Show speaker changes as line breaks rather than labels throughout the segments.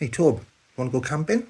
Hey Tob, want to go camping?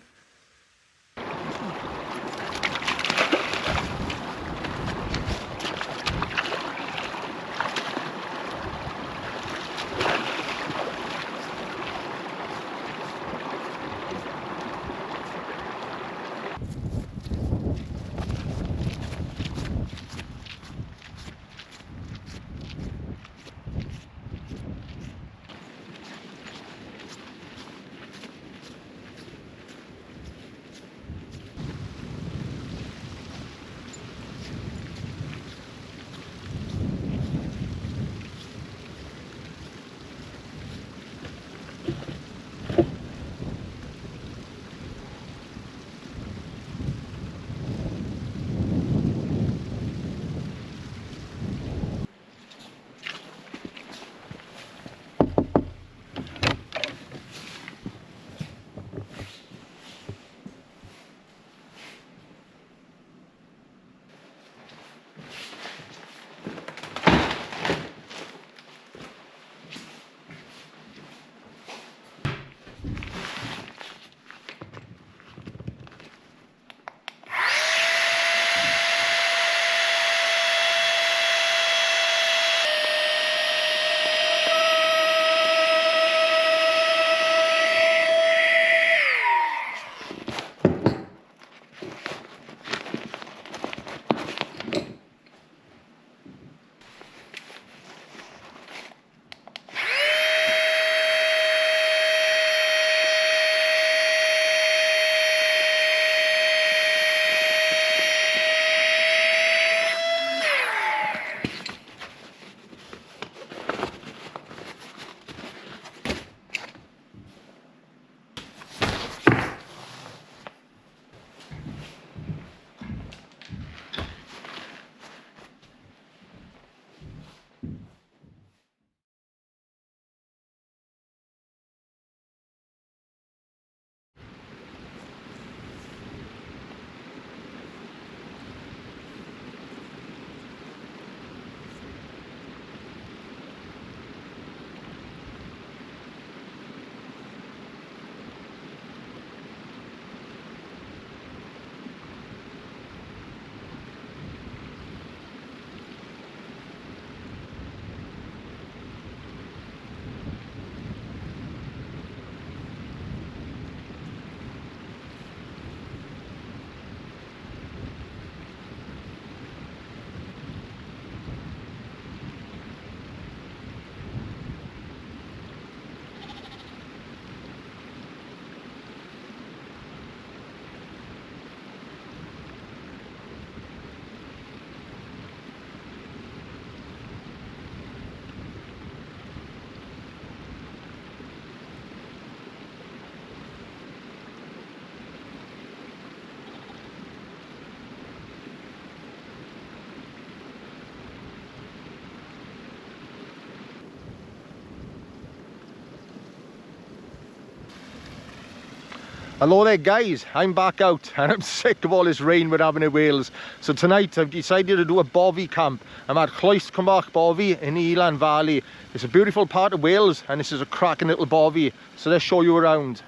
Hello there guys, I'm back out and I'm sick of all this rain we're having in Wales. So tonight I've decided to do a Bothy camp. I'm at Lluest Cwm Bach Bothy in the Elan Valley. It's a beautiful part of Wales and this is a cracking little bothy. So let's show you around.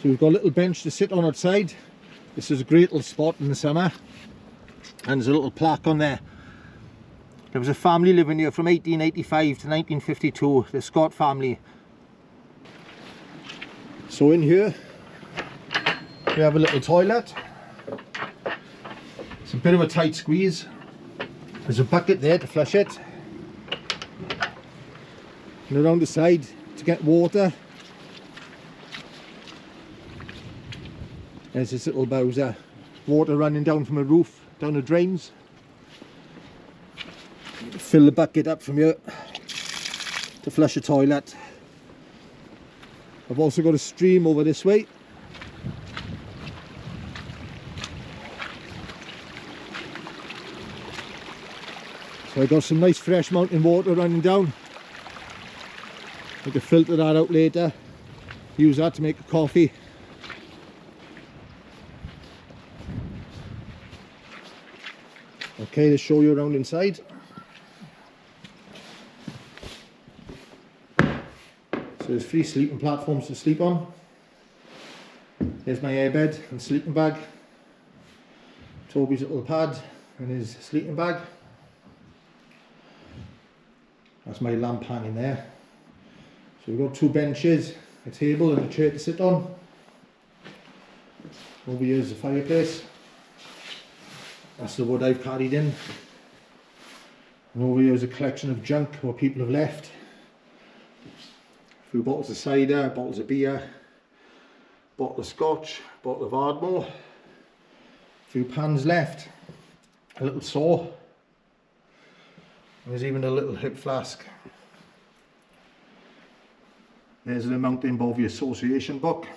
So we've got a little bench to sit on outside. This is a great little spot in the summer. And there's a little plaque on there. There was a family living here from 1885 to 1952, the Scott family. So in here, we have a little toilet. It's a bit of a tight squeeze. There's a bucket there to flush it. And around the side to get water. There's this little bowser. Water running down from a roof, down the drains. Fill the bucket up from here to flush the toilet. I've also got a stream over this way. So I got some nice fresh mountain water running down. I can filter that out later, use that to make a coffee. Okay, let's show you around inside. there's 3 sleeping platforms to sleep on. There's my airbed and sleeping bag. Toby's little pad and his sleeping bag. That's my lamp hanging there. So we've got 2 benches, a table and a chair to sit on. Over here is the fireplace. That's the wood I've carried in. And over here is a collection of junk what people have left. A few bottles of cider, bottles of beer, bottle of scotch, bottle of Ardmore. A few pans left, a little saw. And there's even a little hip flask. There's the Mountain Bothy Association book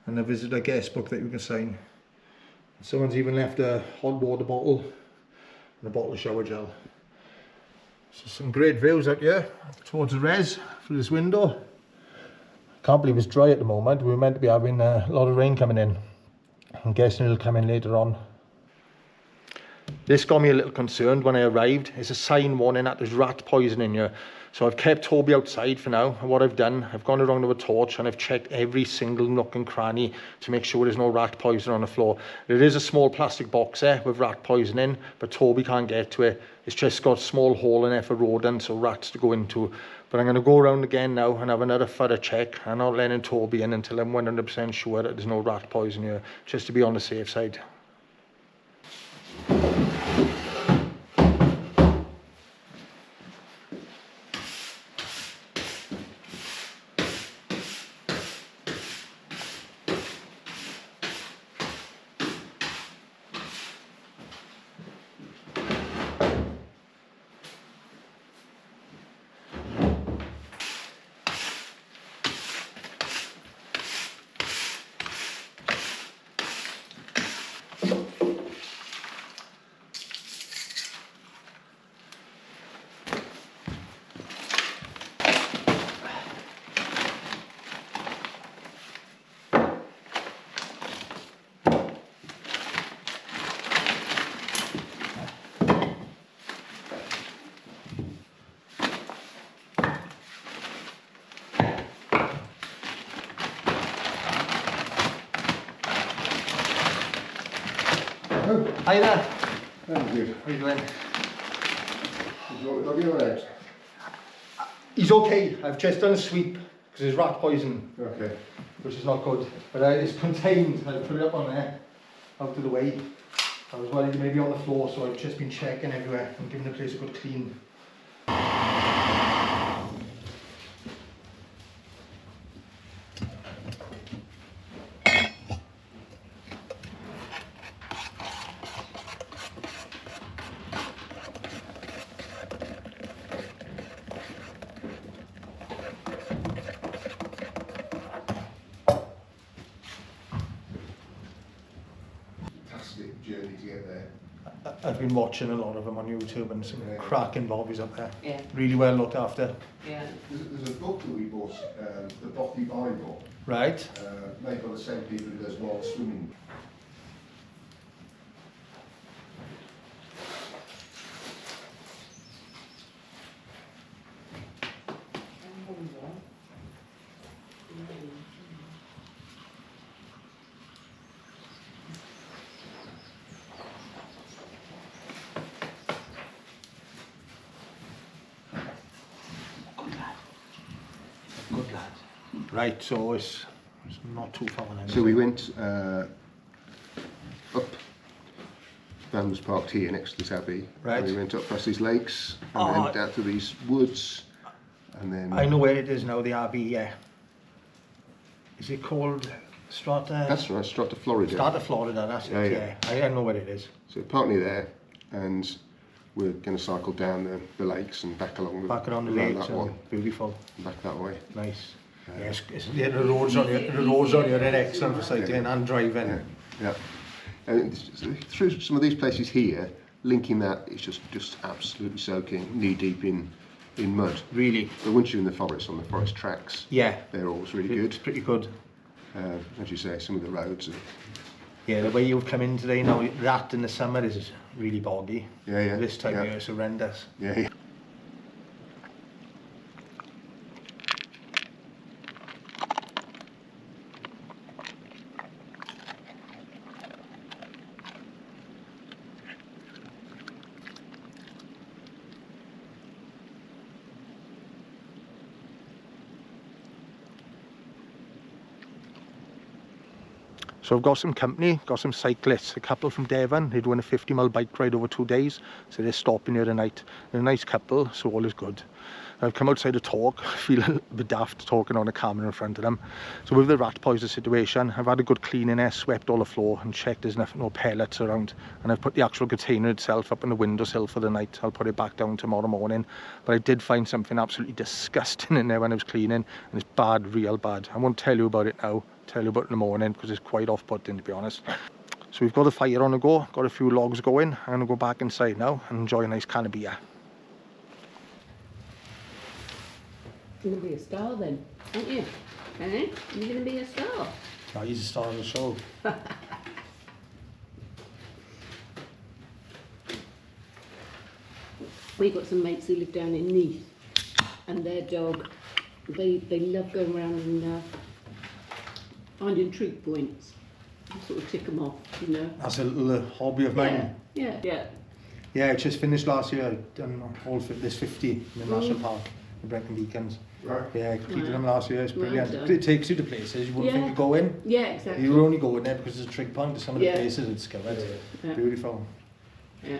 and the visitor guest book that you can sign. Someone's even left a hot water bottle and a bottle of shower gel. So some great views out here towards the res through this window. Can't believe it's dry at the moment. We were meant to be having a lot of rain coming in. I'm guessing it'll come in later on. This got me a little concerned when I arrived. It's a sign warning that there's rat poison in here. So I've kept Toby outside for now, and what I've done, I've gone around with a torch and I've checked every single nook and cranny to make sure there's no rat poison on the floor. There is a small plastic box there with rat poison in, but Toby can't get to it. It's just got a small hole in there for rodents or rats to go into. But I'm going to go around again now and have another thorough check. I'm not letting Toby in until I'm 100% sure that there's no rat poison here, just to be on the safe side. Hi there.
I'm good.
How are you doing?
Is your doggy alright?
He's okay. I've just done a sweep because there's rat poison,
Okay.
which is not good. But it's contained. I put it up on there, out of the way. I was worried it may be on the floor, so I've just been checking everywhere and giving the place a good clean.
Journey to get there.
I've been watching a lot of them on YouTube and some cracking bobbies up there.
Yeah.
Really well looked after.
Yeah.
There's a book that we bought, the Bothy Bible,
Right.
made by the same people who does wild swimming.
Good lad. Right, so it's not too far then.
So we went up, van was parked here next to this abbey.
Right.
And we went up past these lakes and then down to these woods and then...
I know where it is now, the Abbey, yeah. Is it called Strata?
That's right, Strata, Florida.
Strata, Florida, that's it,
Yeah.
I know where it is.
So partly there, and we're going to cycle down the lakes and back along
Back around the
around
lakes,
that one,
beautiful,
and back that way.
nice. Yes, yeah, the roads on here are excellent for cycling and driving.
Yeah, yeah. And through some of these places here, linking that is just absolutely soaking, knee deep in mud.
Really?
But once you're in the forest, on the forest tracks,
Yeah.
they're always really good.
It's pretty good.
As you say, some of the roads are...
Yeah, the way you've come in today now, that in the summer is really boggy.
Yeah, yeah.
This time
yeah.
of year it's horrendous.
Yeah, yeah.
So I've got some company, got some cyclists, a couple from Devon. They're doing a 50 mile bike ride over 2 days, so they're stopping here tonight. They're a nice couple, so all is good. I've come outside to talk, feel a bit daft talking on the camera in front of them. So with the rat poison situation, I've had a good clean in there, swept all the floor and checked there's nothing, no pellets around. And I've put the actual container itself up on the windowsill for the night. I'll put it back down tomorrow morning. But I did find something absolutely disgusting in there when I was cleaning, and it's bad, real bad. I won't tell you about it now, tell you about it in the morning because it's quite off-putting, to be honest. So we've got a fire on the go, got a few logs going. I'm going to go back inside now and enjoy a nice can of beer.
You're going to be a star then, aren't you? Eh? You're going to be a star.
Oh, he's a star of the show.
We've got some mates who live down in Neath, and their dog, they love going around and finding treat points. Sort of tick them off, you know.
That's a little hobby of mine.
Yeah.
Yeah, I just finished last year. I've done all this 50 in the National Park, the Brecon Beacons.
Right.
Yeah, I completed
Right.
them last year. It's brilliant.
Well done.
It takes you to places you wouldn't
Yeah.
think you're going.
Yeah, exactly.
You were only going there because there's a trig point to some of the
Yeah.
places it's discovered.
Yeah.
Beautiful.
Yeah.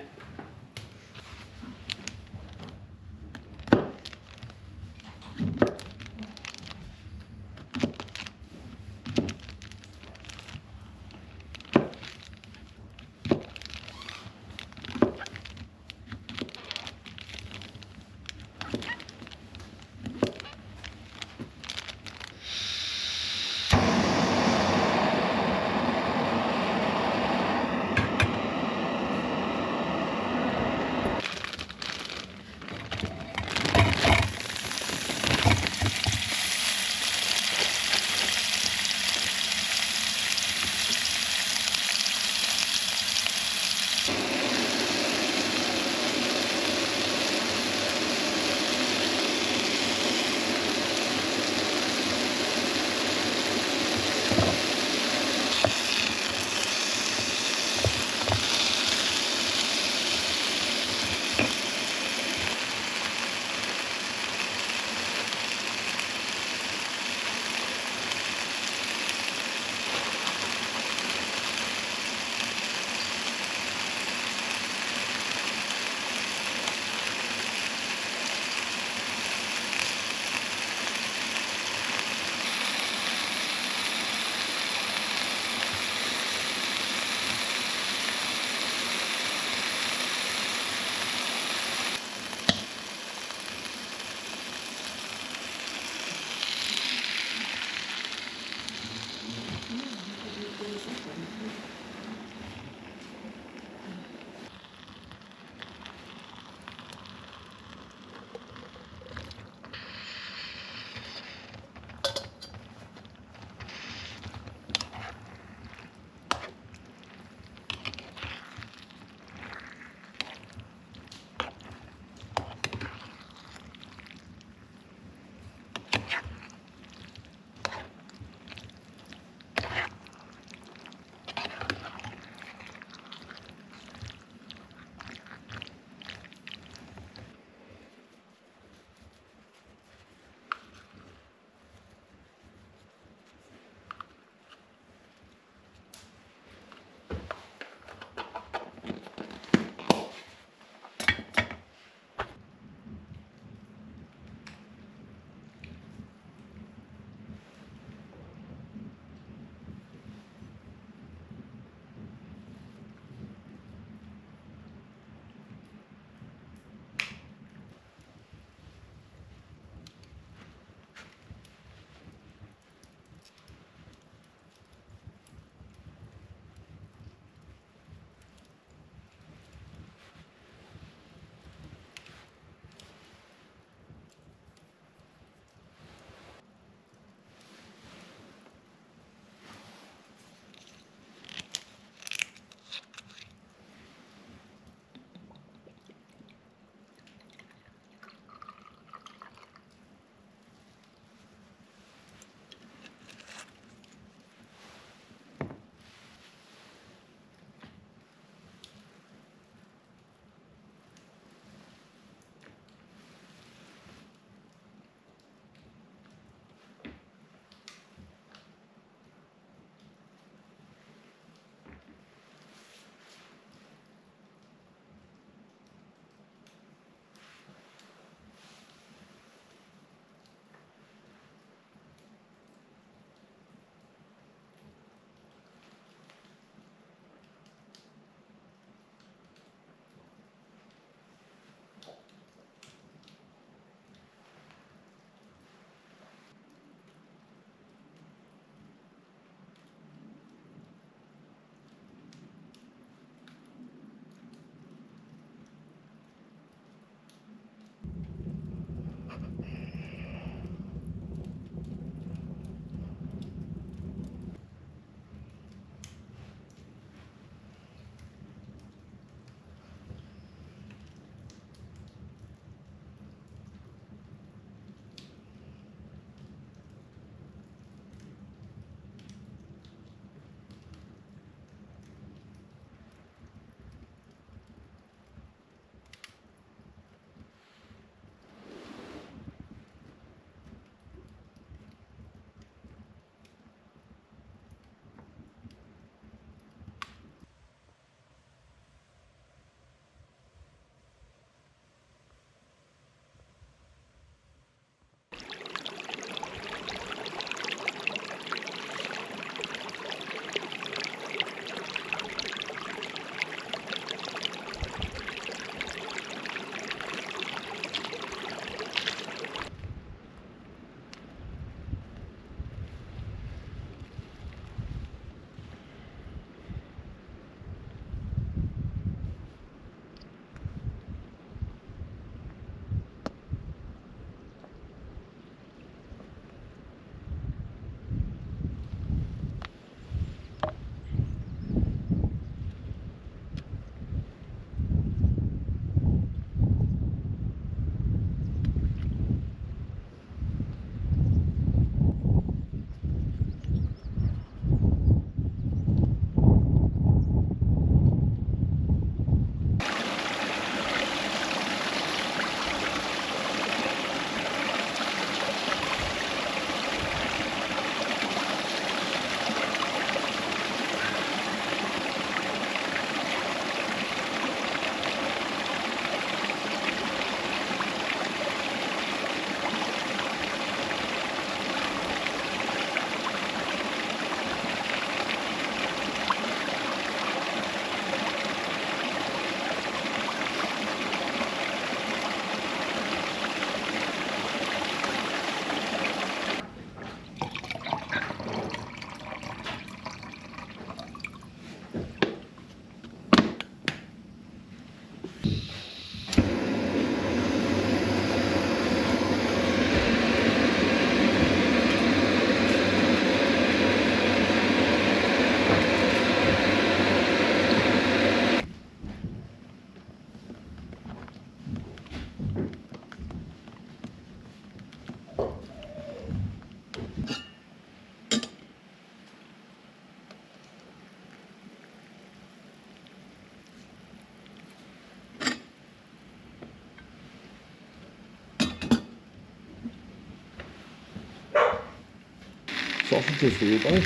Sausages for you, boy.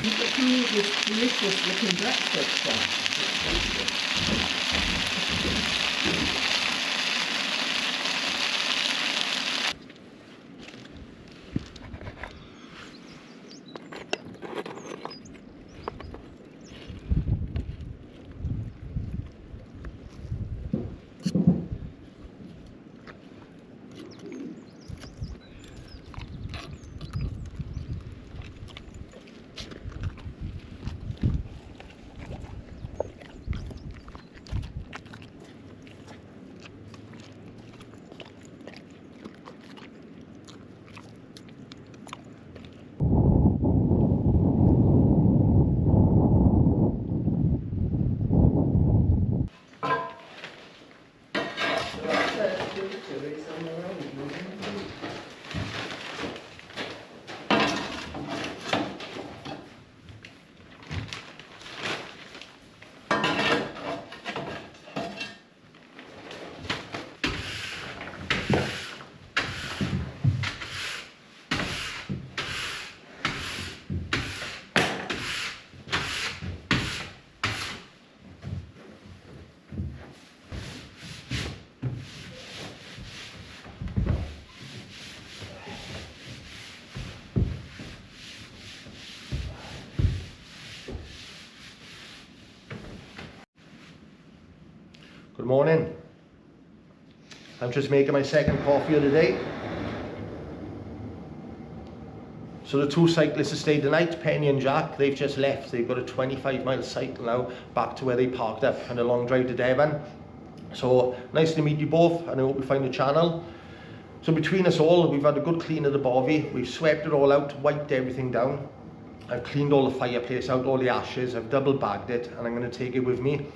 Look at some of this delicious looking breakfast stuff.
Good morning. I'm just making my second coffee of the day. So the two cyclists that stayed the night, Penny and Jack, they've just left. They've got a 25-mile cycle now back to where they parked up and a long drive to Devon. So nice to meet you both, and I hope you find the channel. So between us all, we've had a good clean of the bothy. We've swept it all out, wiped everything down. I've cleaned all the fireplace out, all the ashes. I've double bagged it, and I'm going to take it with me.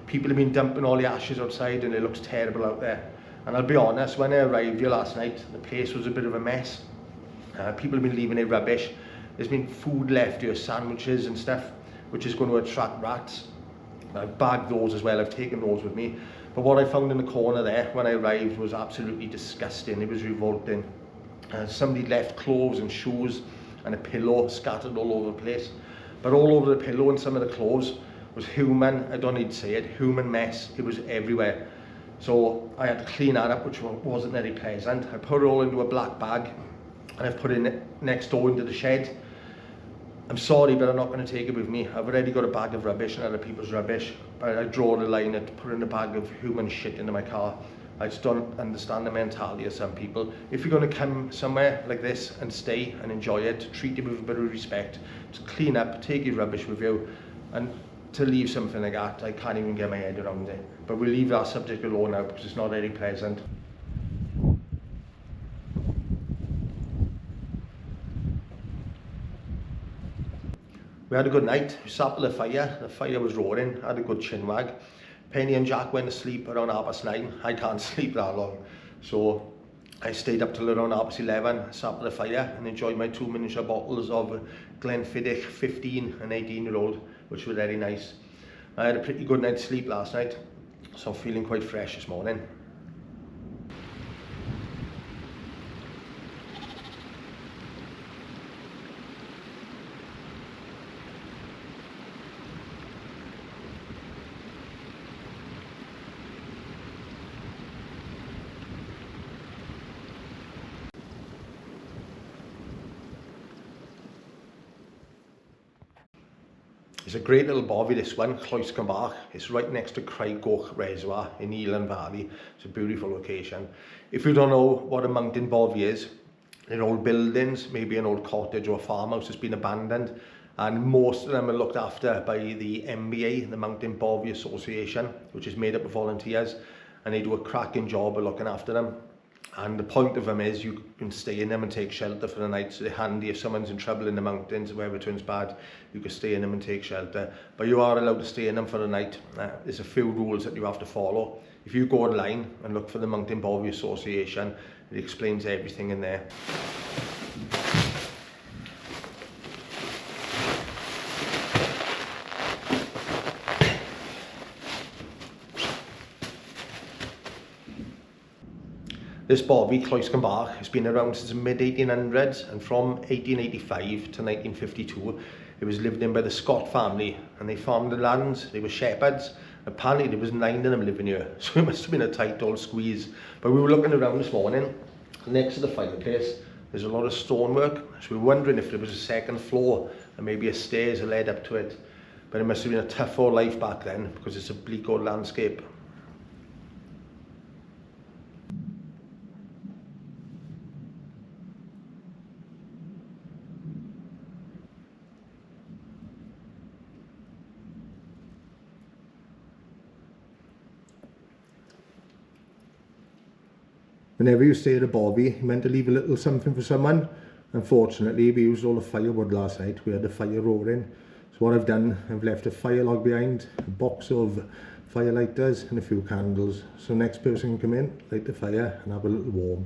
People have been dumping all the ashes outside and it looks terrible out there. And I'll be honest, when I arrived here last night, the place was a bit of a mess. People have been leaving their rubbish. There's been food left here, sandwiches and stuff, which is going to attract rats. I've bagged those as well, I've taken those with me. But what I found in the corner there when I arrived was absolutely disgusting. It was revolting. Somebody left clothes and shoes and a pillow scattered all over the place. But all over the pillow and some of the clothes was human, I don't need to say it, human mess. It was everywhere. So I had to clean that up, which wasn't very pleasant. I put it all into a black bag and I've put it next door into the shed. I'm sorry, but I'm not going to take it with me. I've already got a bag of rubbish and other people's rubbish, but I draw the line at putting a bag of human shit into my car. I just don't understand the mentality of some people. If you're going to come somewhere like this and stay and enjoy it, treat it with a bit of respect, to clean up, take your rubbish with you, and to leave something like that, I can't even get my head around it. But we'll leave that subject alone now because it's not very pleasant. We had a good night. We sat by the fire was roaring, had a good chin wag. Penny and Jack went to sleep around 9:30. I can't sleep that long. So I stayed up till around 11:30, sat by the fire and enjoyed my 2 miniature bottles of Glenfiddich 15 and 18-year-old, which was very nice. I had a pretty good night's sleep last night, so I'm feeling quite fresh this morning. It's a great little bothy, this one, Lluest Cwm Bach. It's right next to Goch Reservoir in Elan Valley. It's a beautiful location. If you don't know what a mountain bothy is, they're old buildings, maybe an old cottage or a farmhouse that's been abandoned, and most of them are looked after by the MBA, the Mountain Bothy Association, which is made up of volunteers, and they do a cracking job of looking after them. And the point of them is you can stay in them and take shelter for the night, so they're handy if someone's in trouble in the mountains, where it turns bad, you can stay in them and take shelter. But you are allowed to stay in them for the night. There's a few rules that you have to follow. If you go online and look for the Mountain Bovy Association, it explains everything in there. This bovy, Lluest Cwm Bach, has been around since the mid-1800s, and from 1885 to 1952 it was lived in by the Scott family, and they farmed the land. They were shepherds. Apparently there was 9 of them living here, so it must have been a tight old squeeze. But we were looking around this morning, next to the fireplace there's a lot of stonework, so we were wondering if there was a second floor and maybe a stairs that led up to it. But it must have been a tough old life back then, because it's a bleak old landscape. Whenever you stay at a bovy, you're meant to leave a little something for someone. Unfortunately, we used all the firewood last night. We had the fire roaring. So what I've done, I've left a fire log behind, a box of fire lighters and a few candles. So next person can come in, light the fire and have a little warm.